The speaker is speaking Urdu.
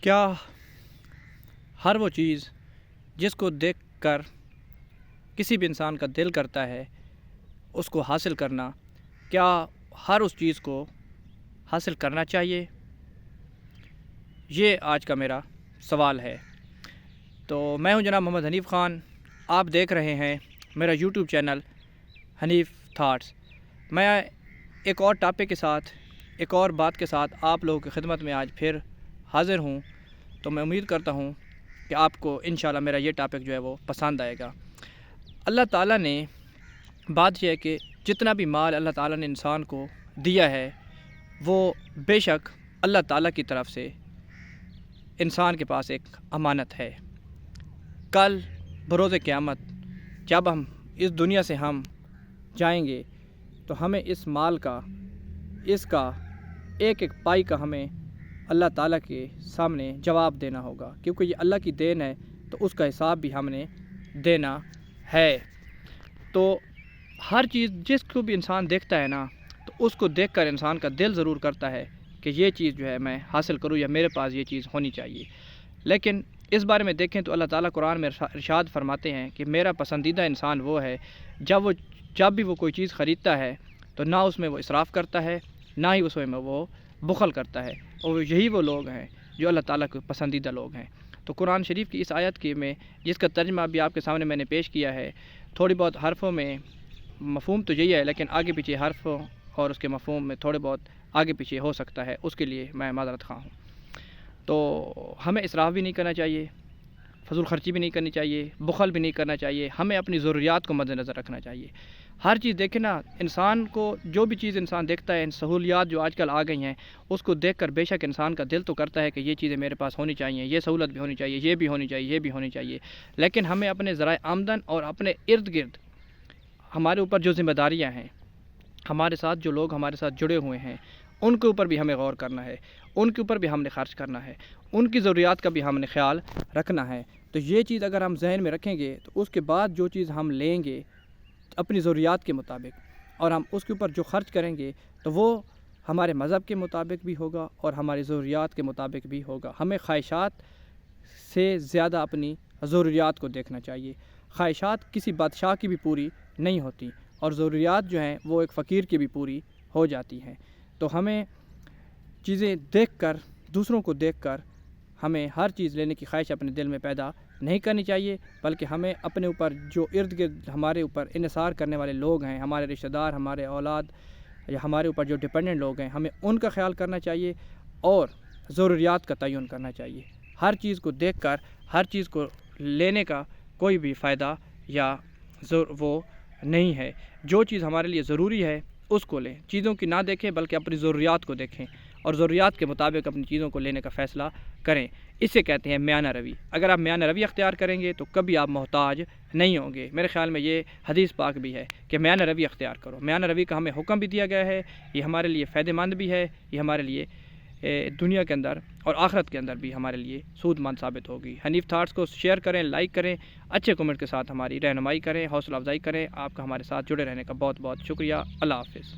کیا ہر وہ چیز جس کو دیکھ کر کسی بھی انسان کا دل کرتا ہے اس کو حاصل کرنا، کیا ہر اس چیز کو حاصل کرنا چاہیے؟ یہ آج کا میرا سوال ہے۔ تو میں ہوں جناب محمد حنیف خان، آپ دیکھ رہے ہیں میرا یوٹیوب چینل حنیف تھاٹس۔ میں ایک اور ٹاپک کے ساتھ، ایک اور بات کے ساتھ آپ لوگوں کی خدمت میں آج پھر حاضر ہوں۔ تو میں امید کرتا ہوں کہ آپ کو انشاءاللہ میرا یہ ٹاپک جو ہے وہ پسند آئے گا۔ اللہ تعالیٰ نے بات یہ ہے کہ جتنا بھی مال اللہ تعالیٰ نے انسان کو دیا ہے وہ بے شک اللہ تعالیٰ کی طرف سے انسان کے پاس ایک امانت ہے۔ کل بروز قیامت جب ہم اس دنیا سے ہم جائیں گے تو ہمیں اس مال کا، اس کا ایک ایک پائی کا ہمیں اللہ تعالیٰ کے سامنے جواب دینا ہوگا، کیونکہ یہ اللہ کی دین ہے تو اس کا حساب بھی ہم نے دینا ہے۔ تو ہر چیز جس کو بھی انسان دیکھتا ہے نا، تو اس کو دیکھ کر انسان کا دل ضرور کرتا ہے کہ یہ چیز جو ہے میں حاصل کروں یا میرے پاس یہ چیز ہونی چاہیے۔ لیکن اس بارے میں دیکھیں تو اللہ تعالیٰ قرآن میں ارشاد فرماتے ہیں کہ میرا پسندیدہ انسان وہ ہے جب بھی وہ کوئی چیز خریدتا ہے تو نہ اس میں وہ اسراف کرتا ہے، نہ ہی اس میں وہ بخل کرتا ہے، اور یہی وہ لوگ ہیں جو اللہ تعالیٰ کے پسندیدہ لوگ ہیں۔ تو قرآن شریف کی اس آیت کی میں جس کا ترجمہ بھی آپ کے سامنے میں نے پیش کیا ہے، تھوڑی بہت حرفوں میں مفہوم تو یہی ہے، لیکن آگے پیچھے حرفوں اور اس کے مفہوم میں تھوڑے بہت آگے پیچھے ہو سکتا ہے، اس کے لیے میں معذرت خواہ ہوں۔ تو ہمیں اسراف بھی نہیں کرنا چاہیے، فضول خرچی بھی نہیں کرنی چاہیے، بخل بھی نہیں کرنا چاہیے، ہمیں اپنی ضروریات کو مد نظر رکھنا چاہیے۔ ہر چیز دیکھیں نا، انسان کو جو بھی چیز انسان دیکھتا ہے، ان سہولیات جو آج کل آ گئی ہیں اس کو دیکھ کر بے شک انسان کا دل تو کرتا ہے کہ یہ چیزیں میرے پاس ہونی چاہیے، یہ سہولت بھی ہونی چاہیے، یہ بھی ہونی چاہیے، یہ بھی ہونی چاہیے۔ لیکن ہمیں اپنے ذرائع آمدن اور اپنے ارد گرد ہمارے اوپر جو ذمہ داریاں ہیں، ہمارے ساتھ جو لوگ ہمارے ساتھ جڑے ہوئے ہیں، ان کے اوپر بھی ہمیں غور کرنا ہے، ان کے اوپر بھی ہم نے خرچ کرنا ہے، ان کی ضروریات کا بھی ہم نے خیال رکھنا ہے۔ تو یہ چیز اگر ہم ذہن میں رکھیں گے تو اس کے بعد جو چیز ہم لیں گے اپنی ضروریات کے مطابق، اور ہم اس کے اوپر جو خرچ کریں گے تو وہ ہمارے مذہب کے مطابق بھی ہوگا اور ہماری ضروریات کے مطابق بھی ہوگا۔ ہمیں خواہشات سے زیادہ اپنی ضروریات کو دیکھنا چاہیے۔ خواہشات کسی بادشاہ کی بھی پوری نہیں ہوتی، اور ضروریات جو ہیں وہ ایک فقیر کی بھی پوری ہو جاتی ہیں۔ تو ہمیں چیزیں دیکھ کر، دوسروں کو دیکھ کر ہمیں ہر چیز لینے کی خواہش اپنے دل میں پیدا نہیں کرنی چاہیے، بلکہ ہمیں اپنے اوپر جو ارد گرد ہمارے اوپر انحصار کرنے والے لوگ ہیں، ہمارے رشتہ دار، ہمارے اولاد یا ہمارے اوپر جو ڈپینڈنٹ لوگ ہیں، ہمیں ان کا خیال کرنا چاہیے اور ضروریات کا تعین کرنا چاہیے۔ ہر چیز کو دیکھ کر ہر چیز کو لینے کا کوئی بھی فائدہ یا وہ نہیں ہے۔ جو چیز ہمارے لیے ضروری ہے اس کو لیں، چیزوں کی نہ دیکھیں بلکہ اپنی ضروریات کو دیکھیں اور ضروریات کے مطابق اپنی چیزوں کو لینے کا فیصلہ کریں۔ اسے کہتے ہیں میانہ روی۔ اگر آپ میانہ روی اختیار کریں گے تو کبھی آپ محتاج نہیں ہوں گے۔ میرے خیال میں یہ حدیث پاک بھی ہے کہ میانہ روی اختیار کرو۔ میانہ روی کا ہمیں حکم بھی دیا گیا ہے، یہ ہمارے لیے فائدہ مند بھی ہے، یہ ہمارے لیے دنیا کے اندر اور آخرت کے اندر بھی ہمارے لیے سود مند ثابت ہوگی۔ حنیف تھاٹس کو شیئر کریں، لائک کریں، اچھے کمنٹ کے ساتھ ہماری رہنمائی کریں، حوصلہ افزائی کریں۔ آپ کا ہمارے ساتھ جڑے رہنے کا بہت بہت شکریہ۔ اللہ حافظ۔